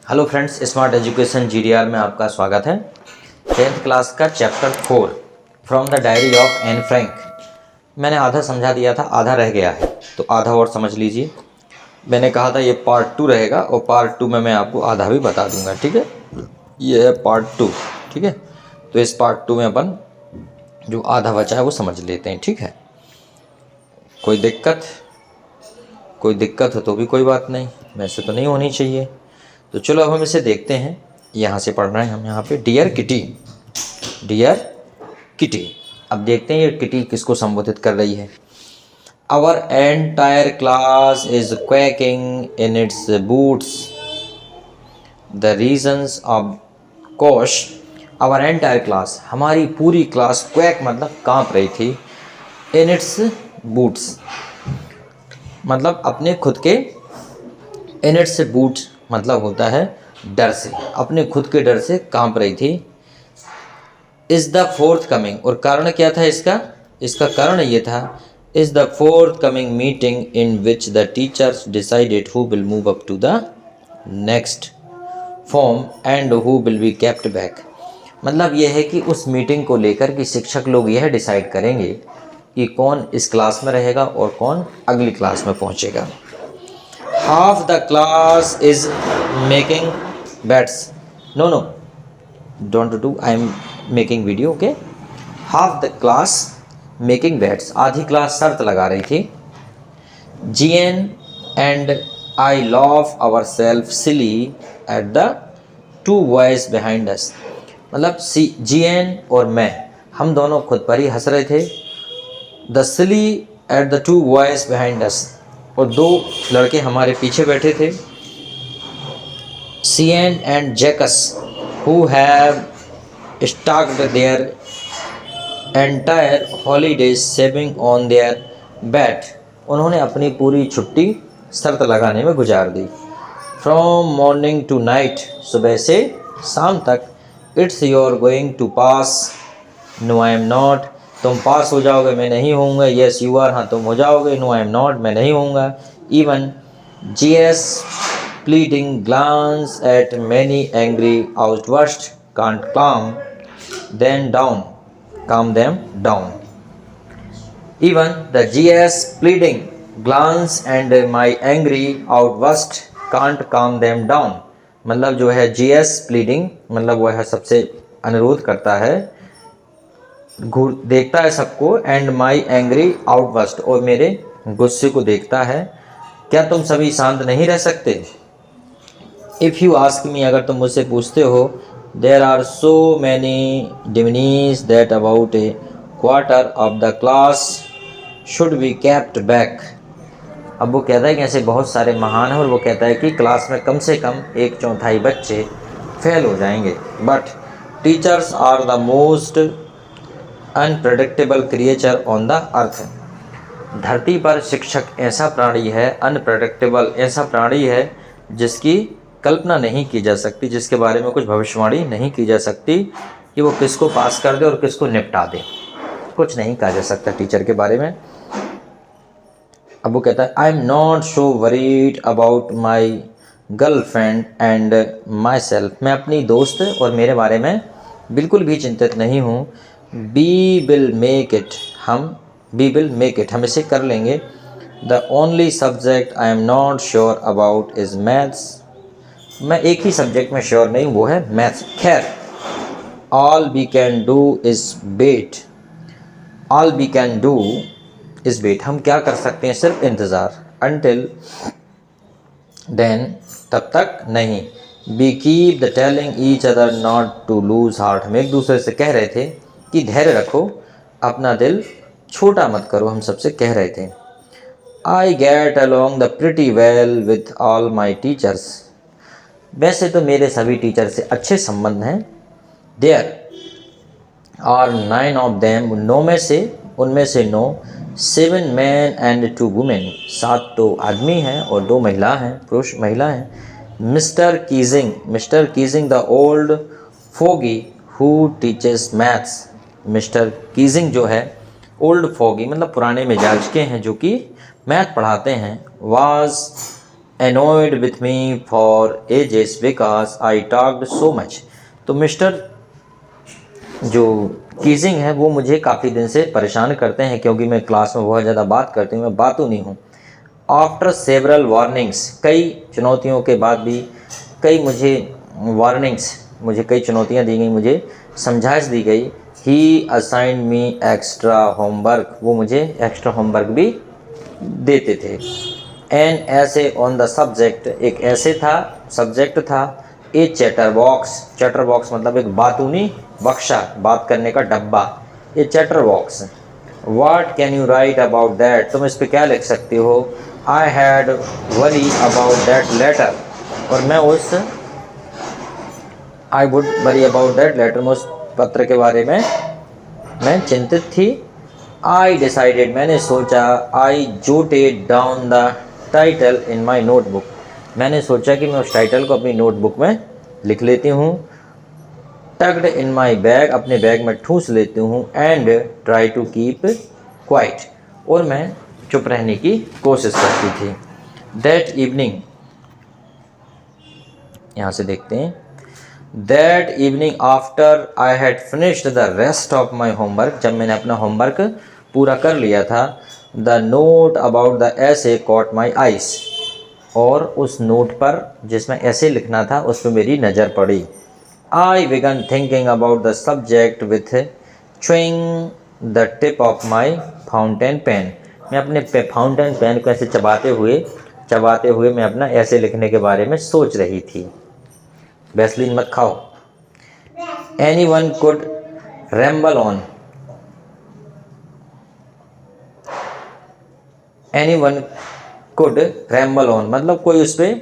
Hello friends, smart education GDR में आपका स्वागत है। 10th क्लास का chapter 4 from the diary of Anne Frank. मैंने आधा समझा दिया था, आधा रह गया है, तो आधा और समझ लीजिए। मैंने कहा था ये पार्ट 2 रहेगा और पार्ट 2 में मैं आपको आधा भी बता दूंगा, ठीक है। ये है पार्ट 2, ठीक है। तो इस पार्ट 2 में अपन जो आधा बचा है वो समझ लेते हैं, ठीक है। कोई दिक्कत हो तो भी कोई बात नहीं, वैसे तो नहीं होनी चाहिए। तो चलो अब हम इसे देखते हैं। यहाँ से पढ़ रहे हैं हम, यहाँ पे डियर किटी। अब देखते हैं ये किटी किसको संबोधित कर रही है। Our entire class is quaking in its boots the reasons of कोश। आवर एंटायर क्लास, हमारी पूरी क्लास, क्वैक मतलब काँप रही थी, इन इट्स बूट्स मतलब अपने खुद के, इन इट्स बूट्स मतलब होता है डर से, अपने खुद के डर से कांप रही थी। इज़ द फोर्थ कमिंग, और कारण क्या था इसका कारण ये था, is the forthcoming meeting in which the teachers decided who will move up to the next form and who will be kept back. मतलब यह है कि उस मीटिंग को लेकर कि शिक्षक लोग यह डिसाइड करेंगे कि कौन इस क्लास में रहेगा और कौन अगली क्लास में पहुंचेगा। Half the class is making bets. No, don't do. I am making video. Okay. Half the class making bets. आधी क्लास शर्त लगा रही थी। GN and I laugh ourselves silly at the two boys behind us. मतलब GN और मैं, हम दोनों खुद पर ही हंस रहे थे। The silly at the two boys behind us, और दो लड़के हमारे पीछे बैठे थे। CN and Jackus who have started their entire holidays saving on their bet, उन्होंने अपनी पूरी छुट्टी शर्त लगाने में गुजार दी। From morning to night, सुबह से शाम तक। It's your going to pass, no I am not, तुम पास हो जाओगे, मैं नहीं होऊंगा। येस यू आर, हाँ तुम हो जाओगे। नो आई एम नॉट, मैं नहीं होऊंगा। Even GS pleading glance at many angry outburst can't calm them down. Even the GS pleading glance and my angry outburst can't calm them down. मतलब जो है GS pleading मतलब वह सबसे अनुरोध करता है, देखता है सबको, एंड माई एंग्री आउटबर्स्ट, और मेरे गुस्से को देखता है। क्या तुम सभी शांत नहीं रह सकते? इफ़ यू आस्क मी, अगर तुम मुझसे पूछते हो, देर आर सो मैनी डिमिनीज that about a quarter of the class should be kept back. अब वो कहता है कि ऐसे बहुत सारे महान हैं, और वो कहता है कि क्लास में कम से कम 1/4 बच्चे फेल हो जाएंगे। But teachers are the most unpredictable creature on the earth. धरती पर शिक्षक ऐसा प्राणी है, अनप्रेडिक्टेबल ऐसा प्राणी है जिसकी कल्पना नहीं की जा सकती, जिसके बारे में कुछ भविष्यवाणी नहीं की जा सकती कि वो किसको पास कर दे और किसको निपटा दे। कुछ नहीं कहा जा सकता टीचर के बारे में। अब वो कहता है, I am not so worried about my girlfriend and my self. मैं अपनी दोस्त और मेरे बारे में बिल्कुल भी चिंतित नहीं हूँ। We will make it, हम इसे कर लेंगे। The only subject I am not sure about is maths. मैं एक ही सब्जेक्ट में श्योर नहीं हूँ, वो है मैथ्स। खैर, all we can do is wait. हम क्या कर सकते हैं? सिर्फ इंतज़ार। Until then, तब तक नहीं। We keep the telling each other not to lose heart. हम एक दूसरे से कह रहे थे कि धैर्य रखो, अपना दिल छोटा मत करो, हम सबसे कह रहे थे। I get along the pretty well with all my teachers. वैसे तो मेरे सभी टीचर से अच्छे संबंध हैं। There are 9 of them, उनमें से 9, 7 men and 2 women, 7 तो आदमी हैं और 2 महिला हैं, पुरुष महिला हैं। Mister Keesing the old foggy who teaches maths. Mister Keating जो है, ओल्ड फोगी मतलब पुराने मिजाज के हैं, जो कि मैथ पढ़ाते हैं। Was annoyed with me for ages because I talked so much. तो मिस्टर जो कीजिंग है वो मुझे काफ़ी दिन से परेशान करते हैं क्योंकि मैं क्लास में बहुत ज़्यादा बात करती हूँ, मैं बातू नहीं हूँ. आफ्टर सेवरल वार्निंग्स, कई चुनौतियों के बाद भी, कई मुझे वार्निंग्स, मुझे कई चुनौतियाँ दी गई, मुझे समझाइश दी गई. ही असाइन मी एक्स्ट्रा होमवर्क, वो मुझे एक्स्ट्रा होमवर्क भी देते थे. एन ऐसे ऑन द सब्जेक्ट, एक ऐसे था, सब्जेक्ट था. A chatterbox, chatterbox मतलब एक बातूनी बक्सा, बात करने का डब्बा. A chatterbox. What can you write about that, तुम इस पर क्या लिख सकते हो. I had worry about that letter, और मैं उस I would worry about that letter, मैं उस पत्र के बारे में मैं चिंतित थी. आई डिसाइडेड, मैंने सोचा. I jotted down the title in my notebook, मैंने सोचा कि मैं उस टाइटल को अपनी नोटबुक में लिख लेती हूँ. टग्ड इन माई बैग, अपने बैग में ठूस लेती हूँ. And try to keep quiet, और मैं चुप रहने की कोशिश करती थी. दैट इवनिंग, यहाँ से देखते हैं. That evening after I had finished the rest of my homework, जब मैंने अपना होमवर्क पूरा कर लिया था. द नोट अबाउट द ऐसे कॉट माई आइस, और उस नोट पर जिसमें ऐसे लिखना था उस पर मेरी नज़र पड़ी. I began thinking about the subject with chewing the tip of my fountain pen, मैं अपने फाउंटेन पेन को ऐसे चबाते हुए मैं अपना ऐसे लिखने के बारे में सोच रही थी. वैसलीन मत खाओ. Any one could ramble on, any one could ramble on मतलब कोई उस पर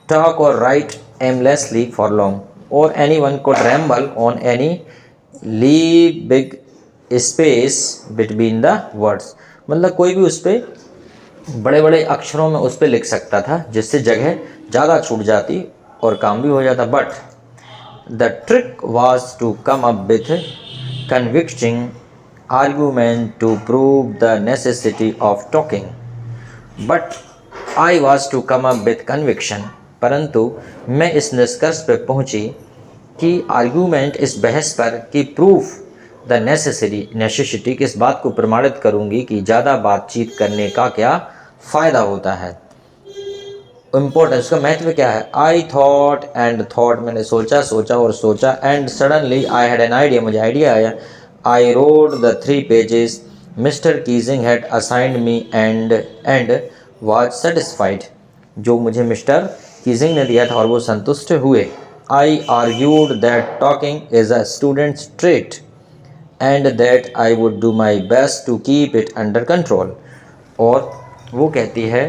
टॉक और राइट एमलेसली फॉर लॉन्ग, और any one could ramble on any leave big space between the words, मतलब कोई भी उस पर बड़े बड़े अक्षरों में उस पर लिख सकता था जिससे जगह ज़्यादा छूट जाती और काम भी हो जाता. But the trick was to come up with convicting argument to prove the necessity of talking. But I was to come up with conviction, परंतु मैं इस निष्कर्ष पर पहुंची कि आर्गूमेंट, इस बहस पर, कि प्रूफ द नेसेसिटी, किस बात को प्रमाणित करूंगी कि ज़्यादा बातचीत करने का क्या फ़ायदा होता है. इम्पोर्टेंस, उसका महत्व क्या है. आई थॉट एंड थॉट, मैंने सोचा और सोचा. And suddenly I had an idea, मुझे आइडिया आया. I wrote the 3 pages mister Keesing had assigned me and was satisfied, जो मुझे मिस्टर कीजिंग ने दिया था और वो संतुष्ट हुए. I argued that talking is a student's trait and that I would do my best to keep it under control, और वो कहती है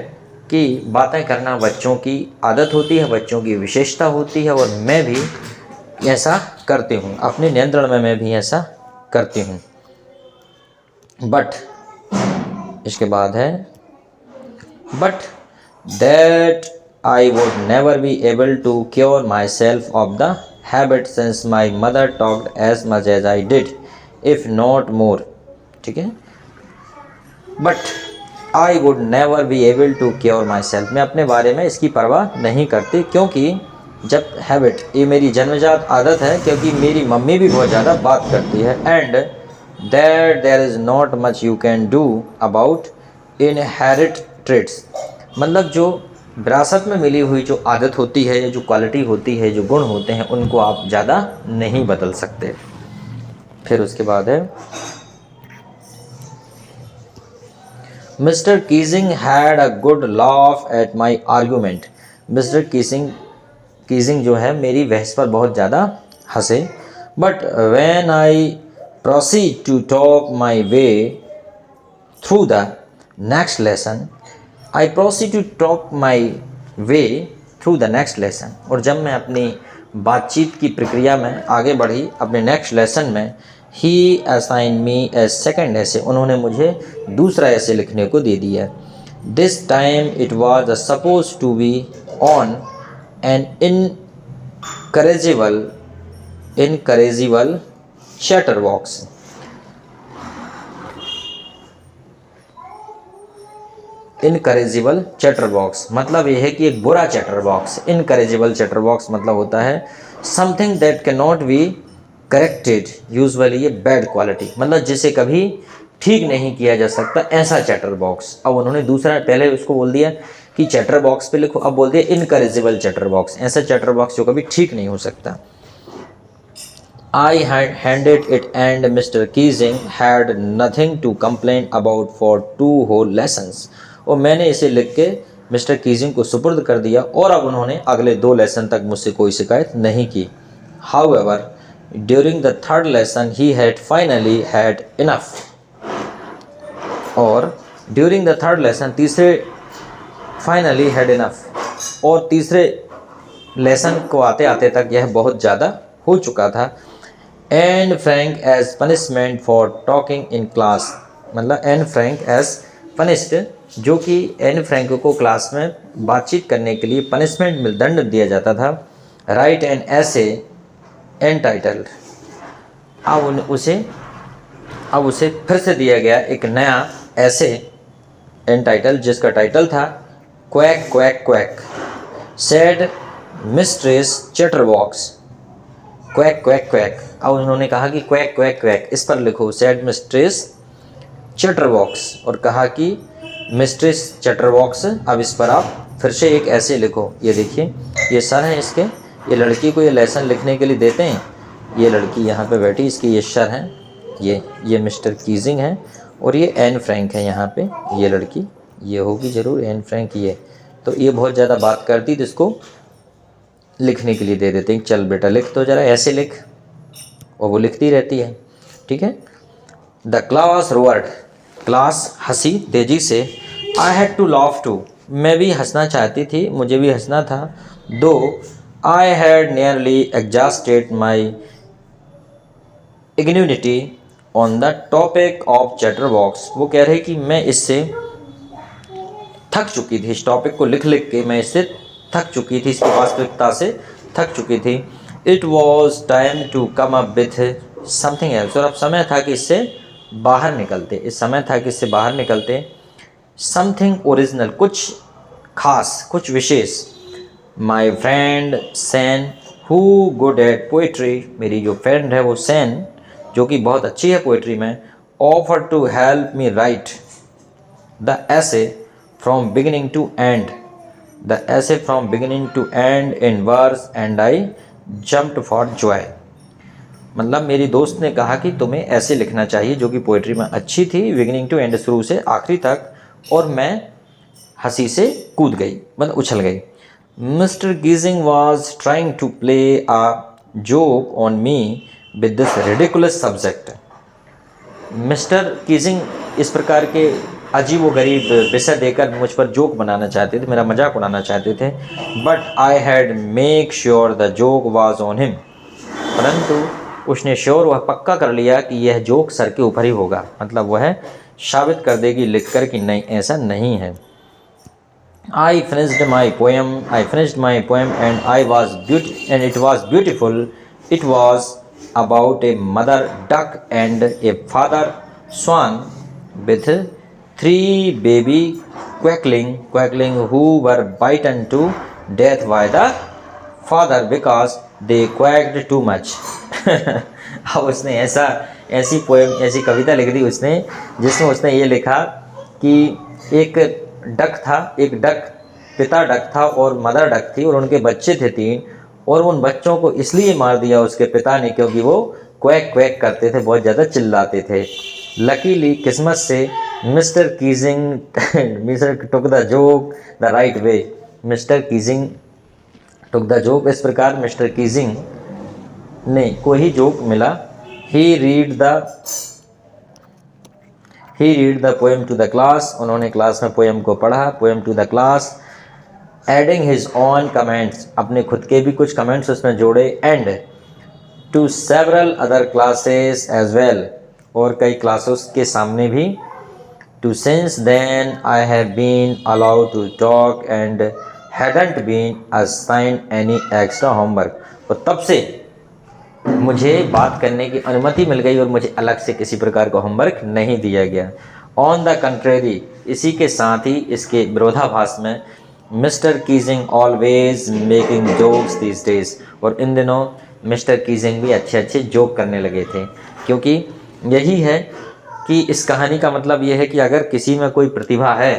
कि बातें करना बच्चों की आदत होती है, बच्चों की विशेषता होती है, और मैं भी ऐसा करती हूँ, अपने नियंत्रण में मैं भी ऐसा करती हूँ. बट इसके बाद है, but that I would never be able to cure myself of the habit since my mother talked as much as I did if not more. ठीक है. But I would never be able to cure myself, मैं अपने बारे में इसकी परवाह नहीं करती, क्योंकि जब हैबिट, ये मेरी जन्मजात आदत है, क्योंकि मेरी मम्मी भी बहुत ज़्यादा बात करती है. And that there is not much you can do about inherit traits, मतलब जो विरासत में मिली हुई जो आदत होती है, या जो क्वालिटी होती है, जो गुण होते हैं, उनको आप ज़्यादा नहीं बदल सकते. फिर उसके बाद है, mister Keesing had a good laugh at my argument, mister Keating जो है मेरी बहस पर बहुत ज़्यादा हंसे. But when I proceed to talk my way through the next lesson, I proceed to talk my way through the next lesson, और जब मैं अपनी बातचीत की प्रक्रिया में आगे बढ़ी अपने नेक्स्ट लेसन में, ही असाइन मी ए सेकेंड ऐसे, उन्होंने मुझे दूसरा ऐसे लिखने को दे दिया. This time it was suppose to be on an incorrigible chatterbox. Incorrigible chatterbox मतलब ये है कि एक बुरा chatterbox. Incorrigible chatterbox मतलब होता है something that can not be corrected, usually ये बैड क्वालिटी, मतलब जिसे कभी ठीक नहीं किया जा सकता, ऐसा चैटर बॉक्स। अब उन्होंने दूसरा, पहले उसको बोल दिया कि चैटर बॉक्स पे लिखो, अब बोल दिया इनकरेजिबल चैटर बॉक्स, ऐसा चैटर बॉक्स जो कभी ठीक नहीं हो सकता। I had handed it and Mr. Keesing had nothing to complain about for 2 whole lessons। और मैंने इसे लिख के मिस्टर कीजिंग को सुपुर्द कर दिया और अब उन्होंने अगले 2 लेसन तक मुझसे कोई शिकायत नहीं की। However, during the 3rd lesson he had finally had enough। और ड्यूरिंग द 3rd लेसन, तीसरे फाइनली हैड इनफ, और तीसरे लेसन को आते आते तक यह बहुत ज़्यादा हो चुका था। And Frank as punishment for talking in class, मतलब एंड फ्रैंक एज पनिश्ड, जो कि एन फ्रैंक को क्लास में बातचीत करने के लिए पनिशमेंट में दंड दिया जाता था। राइट एन ऐसे एंटाइटल्ड, अब उसे फिर से दिया गया एक नया ऐसे एंटाइटल, जिसका टाइटल था quack quack quack. Said mistress chatterbox, quack quack quack. अब उन्होंने कहा कि क्वैक क्वैक क्वैक इस पर लिखो सेड मिस्ट्रेस चैटरबॉक्स, और कहा कि मिस्ट्रेस चैटरबॉक्स, अब इस पर आप फिर से एक ऐसे लिखो। ये देखिए, ये सर हैं इसके, ये लड़की को ये लेसन लिखने के लिए देते हैं, ये लड़की यहाँ पे बैठी, इसकी ये सर हैं, ये मिस्टर कीजिंग हैं, और ये एन फ्रैंक है यहाँ पे, ये लड़की ये होगी ज़रूर एन फ्रैंक। ये तो ये बहुत ज़्यादा बात करती तो इसको लिखने के लिए दे देते हैं, चल बेटा लिख तो ज़रा ऐसे लिख, और वो लिखती रहती है। ठीक है। द क्लास रोअर्ड, क्लास हंसी तेजी से। I had to laugh too, मैं भी हंसना चाहती थी, मुझे भी हंसना था। Though I had nearly exhausted my ingenuity on the topic of chatterbox, वो कह रहे कि मैं इससे थक चुकी थी, इस टॉपिक को लिख लिख के मैं इससे थक चुकी थी, इसकी वास्तविकता से थक चुकी थी। It was time to come up with something else, और अब समय था कि इससे बाहर निकलते, इस समय था कि इससे बाहर निकलते। समथिंग ओरिजिनल, कुछ खास, कुछ विशेष। My friend Sanne who good at poetry, मेरी जो फ्रेंड है वो सैन, जो कि बहुत अच्छी है पोइट्री में, offer to help me write the essay from beginning to end, the essay from beginning to end in verse and I jumped for joy. मतलब मेरी दोस्त ने कहा कि तुम्हें ऐसे लिखना चाहिए, जो कि पोइट्री में अच्छी थी, बिगिनिंग टू एंड, शुरू से आखिरी तक, और मैं हंसी से कूद गई, मतलब उछल गई। Mister Keesing was trying to play a joke on me with this ridiculous subject. Mister Keesing इस प्रकार के अजीब व गरीब विषय देकर मुझ पर जोक बनाना चाहते थे, मेरा मजाक उड़ाना चाहते थे। But I had make sure the joke was on him, परंतु उसने श्योर, वह पक्का कर लिया कि यह जोक सर के ऊपर ही होगा, मतलब वह साबित कर देगी लिख कर कि नहीं, ऐसा नहीं है। I finished my poem and it was beautiful. It was about a mother duck and a father swan with 3 baby quackling who were bitten to death by the father because they quacked too much। अब उसने ऐसी कविता लिख दी उसने, जिसमें उसने ये लिखा कि एक डक था, एक डक, पिता डक था और मदर डक थी, और उनके बच्चे थे 3, और उन बच्चों को इसलिए मार दिया उसके पिता ने क्योंकि वो क्वैक क्वैक करते थे, बहुत ज़्यादा चिल्लाते थे। लकीली, किस्मत से, mister Keesing took the joke the right way, mister Keesing took the joke, इस प्रकार मिस्टर कीजिंग ने को ही जोक मिला। He read the poem to the class, उन्होंने क्लास में पोएम को पढ़ा, poem to the class, adding his own comments, अपने खुद के भी कुछ कमेंट्स उसमें जोड़े, and to several other classes as well, और कई क्लासेस के सामने भी। टू since then I have been allowed to talk and hadn't been assigned any extra homework, और तब से मुझे बात करने की अनुमति मिल गई और मुझे अलग से किसी प्रकार का होमवर्क नहीं दिया गया। ऑन द कंट्रेरी, इसी के साथ ही इसके विरोधाभास में, mister Keesing always making jokes these days, और इन दिनों मिस्टर कीजिंग भी अच्छे अच्छे जोक करने लगे थे। क्योंकि यही है कि इस कहानी का मतलब ये है कि अगर किसी में कोई प्रतिभा है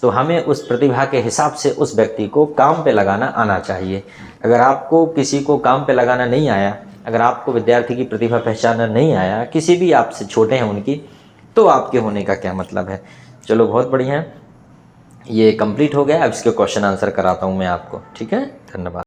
तो हमें उस प्रतिभा के हिसाब से उस व्यक्ति को काम पे लगाना आना चाहिए। अगर आपको किसी को काम पे लगाना नहीं आया, अगर आपको विद्यार्थी की प्रतिभा पहचानना नहीं आया, किसी भी आपसे छोटे हैं उनकी, तो आपके होने का क्या मतलब है। चलो बहुत बढ़िया है, ये कंप्लीट हो गया। अब इसके क्वेश्चन आंसर कराता हूँ मैं आपको, ठीक है। धन्यवाद।